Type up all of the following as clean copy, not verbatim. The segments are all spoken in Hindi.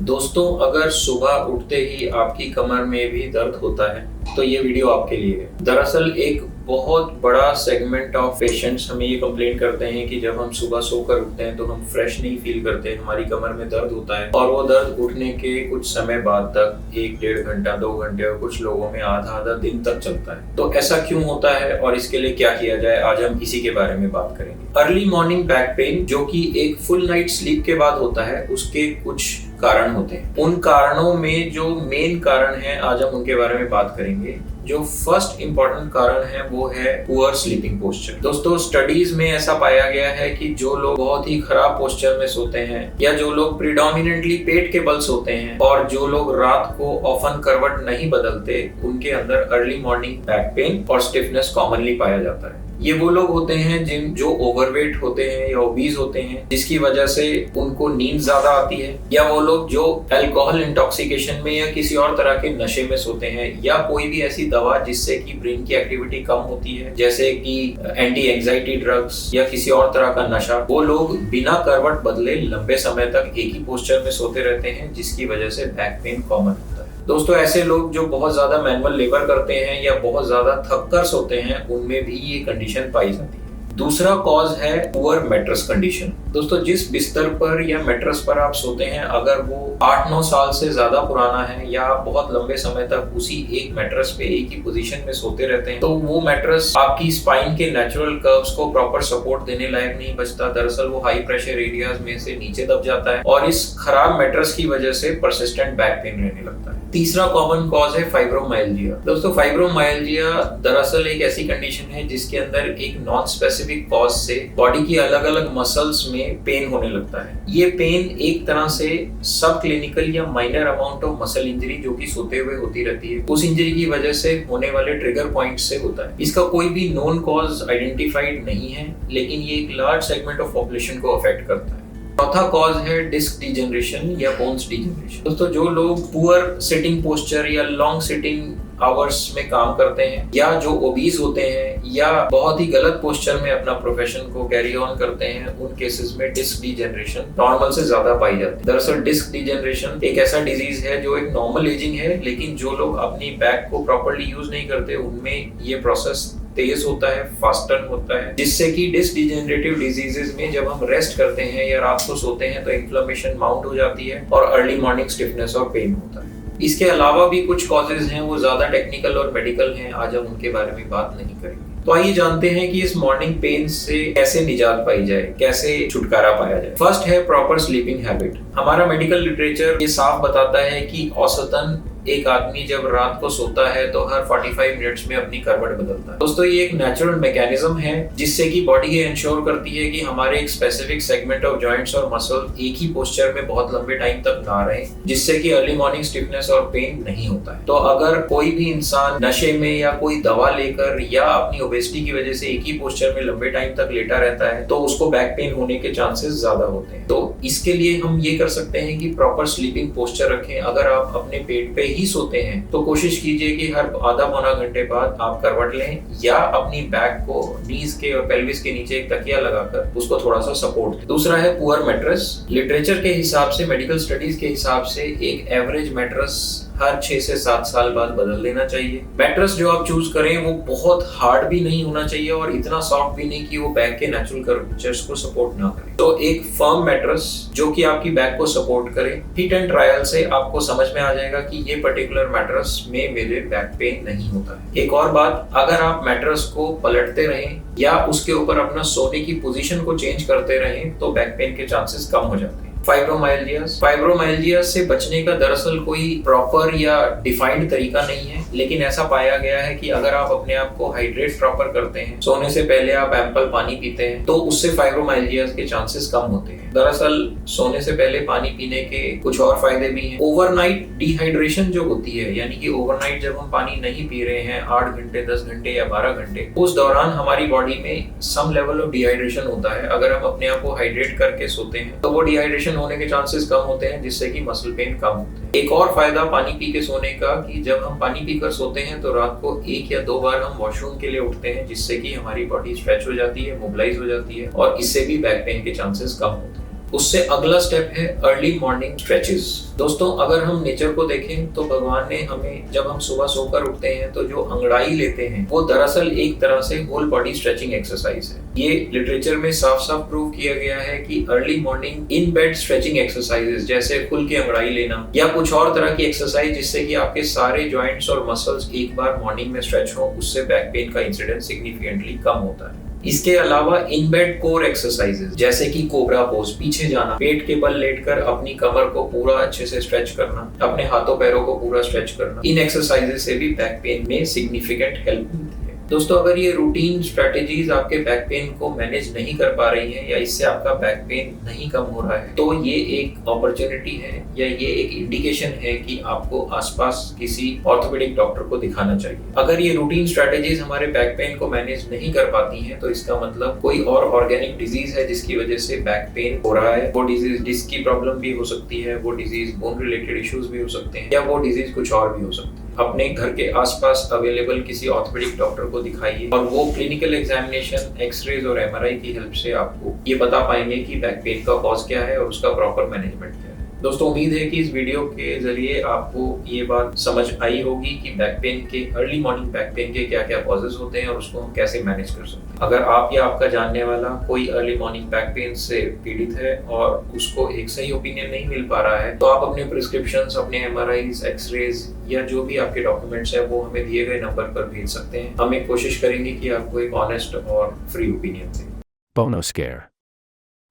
दोस्तों, अगर सुबह उठते ही आपकी कमर में भी दर्द होता है तो ये वीडियो आपके लिए है। दरअसल एक बहुत बड़ा सेगमेंट ऑफ पेशेंट्स हमें ये कंप्लेंट करते हैं कि जब हम सुबह सोकर उठते हैं तो हम फ्रेश नहीं फील करते, हमारी कमर में दर्द होता है और वो दर्द उठने के कुछ समय बाद तक 1-1.5 घंटा 2 घंटे और कुछ लोगों में आधा दिन तक चलता है। तो ऐसा क्यों होता है और इसके लिए क्या किया जाए, आज हम इसी के बारे में बात करेंगे। अर्ली मॉर्निंग बैक पेन जो कि एक फुल नाइट स्लीप के बाद होता है, उसके कुछ कारण होते हैं। उन कारणों में जो मेन कारण है आज हम उनके बारे में बात करेंगे। जो फर्स्ट इंपॉर्टेंट कारण है वो है पुअर स्लीपिंग पोस्चर। दोस्तों, स्टडीज में ऐसा पाया गया है कि जो लोग बहुत ही खराब पोस्चर में सोते हैं या जो लोग प्रीडोमिनेंटली पेट के बल सोते हैं और जो लोग रात को ऑफन करवट नहीं बदलते, उनके अंदर अर्ली मॉर्निंग बैक पेन और स्टिफनेस कॉमनली पाया जाता है। ये वो लोग होते हैं जो ओवरवेट होते हैं या ओबीज होते हैं, जिसकी वजह से उनको नींद ज्यादा आती है, या वो लोग जो अल्कोहल इंटॉक्सिकेशन में या किसी और तरह के नशे में सोते हैं, या कोई भी ऐसी दवा जिससे कि ब्रेन की एक्टिविटी कम होती है, जैसे कि एंटी एंजाइटी ड्रग्स या किसी और तरह का नशा। वो लोग बिना करवट बदले लंबे समय तक एक ही पोस्चर में सोते रहते हैं, जिसकी वजह से बैक पेन कॉमन होता है। दोस्तों, ऐसे लोग जो बहुत ज्यादा मैनुअल लेबर करते हैं या बहुत ज्यादा थक कर सोते हैं, उनमें भी ये कंडीशन पाई जाती है। दूसरा कॉज है पुअर मैट्रेस कंडीशन। दोस्तों, जिस बिस्तर पर या मैट्रेस पर आप सोते हैं, अगर वो 8-9 साल से ज्यादा पुराना है या आप बहुत लंबे समय तक उसी एक मैट्रेस पे एक ही पोजीशन में सोते रहते हैं, तो वो मैट्रेस आपकी स्पाइन के नेचुरल कर्व्स को प्रॉपर सपोर्ट देने लायक नहीं बचता। दरअसल वो हाई प्रेशर एरियाज में से नीचे दब जाता है और इस खराब मैट्रेस की वजह से परसिस्टेंट बैक पेन रहने लगता है। तीसरा कॉमन कॉज है फाइब्रोमाइल्जिया। दोस्तों, फाइब्रोमाइल्जिया दरअसल एक ऐसी कंडीशन है जिसके अंदर एक नॉन स्पेसिफिक कॉज से बॉडी की अलग अलग मसल्स में पेन होने लगता है। ये पेन एक तरह से सब क्लिनिकल या minor amount of muscle injury जो कि सोते हुए होती रहती है, उस इंजरी की वजह से होने वाले ट्रिगर पॉइंट से होता है। इसका कोई भी नोन कॉज आइडेंटिफाइड नहीं है, लेकिन ये एक लार्ज सेगमेंट ऑफ पॉपुलेशन को अफेक्ट करता है। चौथा कॉज है डिस्क डिजेनरेशन या बोन्स डिजेनरेशन। दोस्तों, जो लोग पुअर सिटिंग पोस्चर या लॉन्ग सिटिंग आवर्स में काम करते हैं, या जो ओबीज होते हैं, या बहुत ही गलत पोस्चर में अपना प्रोफेशन को कैरी ऑन करते हैं, उन केसेस में डिस्क डिजेनरेशन नॉर्मल से ज्यादा पाई जाती है। दरअसल डिस्क डिजेनरेशन एक ऐसा डिजीज है जो एक नॉर्मल एजिंग है, लेकिन जो लोग अपनी बैक को प्रॉपर्ली यूज नहीं करते, उनमें ये प्रोसेस तेज होता है, फास्टर होता है, जिससे कि डिस्क डिजेनरेटिव डिजीजेस में जब हम रेस्ट करते हैं या रात को सोते हैं तो इन्फ्लेमेशन माउंट हो जाती है और अर्ली मॉर्निंग स्टिफनेस और पेन होता है। इसके अलावा भी कुछ कॉजेज हैं, वो ज्यादा टेक्निकल और मेडिकल हैं, आज हम उनके बारे में बात नहीं करेंगे। तो आइए जानते हैं कि इस मॉर्निंग पेन से कैसे निजात पाई जाए, कैसे छुटकारा पाया जाए। फर्स्ट है प्रॉपर स्लीपिंग हैबिट। हमारा मेडिकल लिटरेचर ये साफ बताता है कि औसतन एक आदमी जब रात को सोता है तो हर 45 मिनट्स में अपनी करवट बदलता है। दोस्तों, ये एक नेचुरल मैकेनिज्म है जिससे कि बॉडी ये इंश्योर करती है कि हमारे एक स्पेसिफिक सेगमेंट ऑफ जॉइंट्स और मसल एक ही पोस्चर में बहुत लंबे टाइम तक ना रहे, जिससे कि अर्ली मॉर्निंग स्टिफनेस और पेन नहीं होता है। तो अगर कोई भी इंसान नशे में या कोई दवा लेकर या अपनी ओबेसिटी की वजह से एक ही पोस्चर में लंबे टाइम तक लेटा रहता है, तो उसको बैक पेन होने के चांसेस ज्यादा होते हैं। तो इसके लिए हम ये कर सकते हैं कि प्रॉपर स्लीपिंग पोस्चर रखें। अगर आप अपने पेट पे ही सोते हैं तो कोशिश कीजिए कि हर आधा-पौना घंटे बाद आप करवट लें या अपनी बैक को नीज के और पेल्विस के नीचे एक तकिया लगाकर उसको थोड़ा सा सपोर्ट दें। दूसरा है पुअर मैट्रेस। लिटरेचर के हिसाब से, मेडिकल स्टडीज के हिसाब से एक एवरेज मैट्रेस हर 6 से 7 साल बाद बदल देना चाहिए। मैट्रेस जो आप चूज करें वो बहुत हार्ड भी नहीं होना चाहिए और इतना सॉफ्ट भी नहीं कि वो बैक के नेचुरल कर्वेचर्स को सपोर्ट ना करे। तो एक फर्म मैट्रेस जो कि आपकी बैक को सपोर्ट करे। हिट एंड ट्रायल से आपको समझ में आ जाएगा कि ये पर्टिकुलर मैट्रेस में मेरे बैक पेन नहीं होता है। एक और बात, अगर आप मैट्रेस को पलटते रहें या उसके ऊपर अपना सोने की पोजीशन को चेंज करते रहें तो बैक पेन के चांसेस कम हो जाते हैं। फाइब्रोमाइल्जिया से बचने का दरअसल कोई प्रॉपर या डिफाइंड तरीका नहीं है, लेकिन ऐसा पाया गया है कि अगर आप अपने आप को हाइड्रेट प्रॉपर करते हैं, सोने से पहले आप एम्पल पानी पीते हैं, तो उससे फाइब्रोमाइल्जिया के चांसेस कम होते हैं। दरअसल सोने से पहले पानी पीने के कुछ और फायदे भी हैं। ओवरनाइट डिहाइड्रेशन जो होती है, यानी कि ओवरनाइट जब हम पानी नहीं पी रहे हैं 8 घंटे 10 घंटे या 12 घंटे, उस दौरान हमारी बॉडी में सम लेवल ऑफ डिहाइड्रेशन होता है। अगर हम अपने आप को हाइड्रेट करके सोते हैं तो वो डिहाइड्रेशन होने के चांसेस कम होते हैं, जिससे कि मसल पेन कम होते हैं। एक और फायदा पानी पी के सोने का कि जब हम पानी पीकर सोते हैं तो रात को 1 या 2 बार हम वॉशरूम के लिए उठते हैं, जिससे कि हमारी बॉडी स्ट्रेच हो जाती है, मोबिलाइज हो जाती है और इससे भी बैक पेन के चांसेस कम होते हैं। उससे अगला स्टेप है अर्ली मॉर्निंग स्ट्रेचेस। दोस्तों अगर हम नेचर को देखें तो भगवान ने हमें, जब हम सुबह सोकर उठते हैं तो जो अंगड़ाई लेते हैं वो दरअसल एक तरह से होल बॉडी स्ट्रेचिंग एक्सरसाइज है। ये लिटरेचर में साफ साफ प्रूव किया गया है कि early morning in bed stretching exercises जैसे खुल के अंगड़ाई लेना या कुछ और तरह की एक्सरसाइज जिससे कि आपके सारे जॉइंट्स और मसल्स एक बार मॉर्निंग में स्ट्रेच हो, उससे बैक पेन का इंसिडेंस सिग्निफिकेंटली कम होता है। इसके अलावा इन बेड कोर एक्सरसाइजेस जैसे कि कोबरा पोज, पीछे जाना, पेट के बल लेटकर अपनी कमर को पूरा अच्छे से स्ट्रेच करना, अपने हाथों पैरों को पूरा स्ट्रेच करना, इन एक्सरसाइजेस से भी बैक पेन में सिग्निफिकेंट हेल्प मिलती है। दोस्तों अगर ये रूटीन स्ट्रेटेजीज आपके बैक पेन को मैनेज नहीं कर पा रही हैं या इससे आपका बैक पेन नहीं कम हो रहा है तो ये एक अपॉर्चुनिटी है या ये एक इंडिकेशन है कि आपको आसपास किसी ऑर्थोपेडिक डॉक्टर को दिखाना चाहिए। अगर ये रूटीन स्ट्रेटेजीज हमारे बैक पेन को मैनेज नहीं कर पाती हैं तो इसका मतलब कोई और ऑर्गेनिक डिजीज है जिसकी वजह से बैक पेन हो रहा है। वो डिजीज डिस्क की प्रॉब्लम भी हो सकती है, वो डिजीज बोन रिलेटेड इश्यूज भी हो सकते हैं या वो डिजीज कुछ और भी हो सकती है। अपने घर के आसपास अवेलेबल किसी ऑर्थोपेडिक डॉक्टर को दिखाइए और वो क्लिनिकल एग्जामिनेशन, एक्सरेज और एमआरआई की हेल्प से आपको ये बता पाएंगे कि बैक पेन का कॉज क्या है और उसका प्रॉपर मैनेजमेंट क्या है। दोस्तों उम्मीद है कि इस वीडियो के जरिए आपको ये बात समझ आई होगी कि बैक पेन के, अर्ली मॉर्निंग बैक पेन के क्या क्या कॉजेज होते हैं और उसको हम कैसे मैनेज कर सकते हैं। अगर आप या आपका जानने वाला कोई अर्ली मॉर्निंग बैक पेन से पीड़ित है और उसको एक सही ओपिनियन नहीं मिल पा रहा है तो आप अपने प्रिस्क्रिप्शंस, अपने एमआरआईज, एक्सरेज या जो भी आपके डॉक्यूमेंट्स है वो हमें दिए गए नंबर पर भेज सकते हैं। हम एक कोशिश करेंगे कि आपको एक ऑनेस्ट और फ्री ओपिनियन दें। Bono Scare.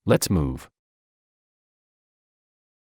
Let's move.